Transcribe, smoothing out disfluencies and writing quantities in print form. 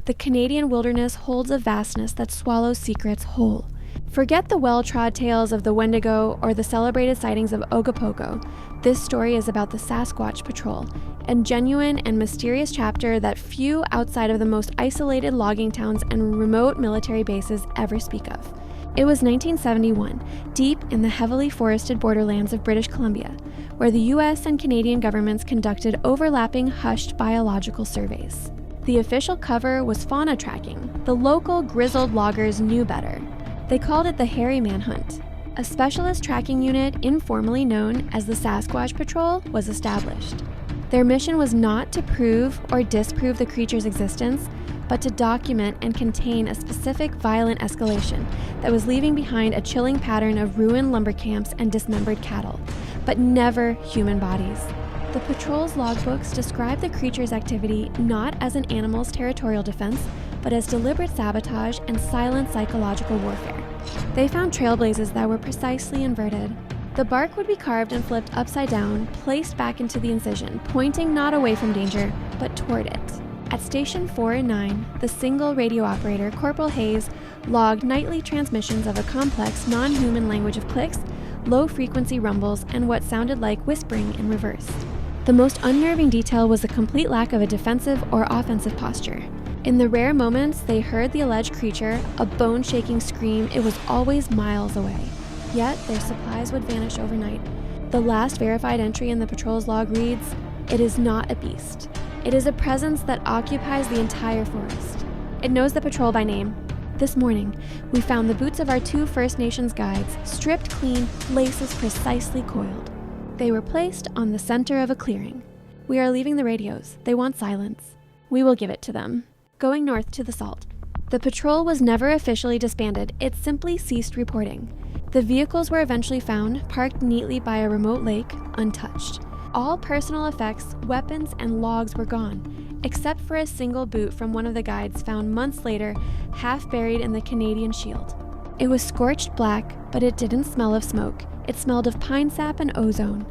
The Canadian wilderness holds a vastness that swallows secrets whole. Forget the well-trod tales of the Wendigo or the celebrated sightings of Ogopogo. This story is about the Sasquatch Patrol, a genuine and mysterious chapter that few outside of the most isolated logging towns and remote military bases ever speak of. It was 1971, deep in the heavily forested borderlands of British Columbia, where the US and Canadian governments conducted overlapping hushed biological surveys. The official cover was fauna tracking. The local grizzled loggers knew better. They called it the Hairy Manhunt. A specialist tracking unit, informally known as the Sasquatch Patrol, was established. Their mission was not to prove or disprove the creature's existence, but to document and contain a specific violent escalation that was leaving behind a chilling pattern of ruined lumber camps and dismembered cattle, but never human bodies. The patrol's logbooks describe the creature's activity not as an animal's territorial defense, but as deliberate sabotage and silent psychological warfare. They found trailblazes that were precisely inverted. The bark would be carved and flipped upside down, placed back into the incision, pointing not away from danger, but toward it. At Station 4 and 9, the single radio operator, Corporal Hayes, logged nightly transmissions of a complex, non-human language of clicks, low-frequency rumbles, and what sounded like whispering in reverse. The most unnerving detail was the complete lack of a defensive or offensive posture. In the rare moments they heard the alleged creature, a bone-shaking scream, it was always miles away. Yet their supplies would vanish overnight. The last verified entry in the patrol's log reads, "It is not a beast. It is a presence that occupies the entire forest. It knows the patrol by name. This morning, we found the boots of our 2 First Nations guides, stripped clean, laces precisely coiled. They were placed on the center of a clearing. We are leaving the radios. They want silence. We will give it to them." Going north to the Salt. The patrol was never officially disbanded. It simply ceased reporting. The vehicles were eventually found, parked neatly by a remote lake, untouched. All personal effects, weapons, and logs were gone, except for a single boot from one of the guides found months later, half buried in the Canadian Shield. It was scorched black, but it didn't smell of smoke. It smelled of pine sap and ozone.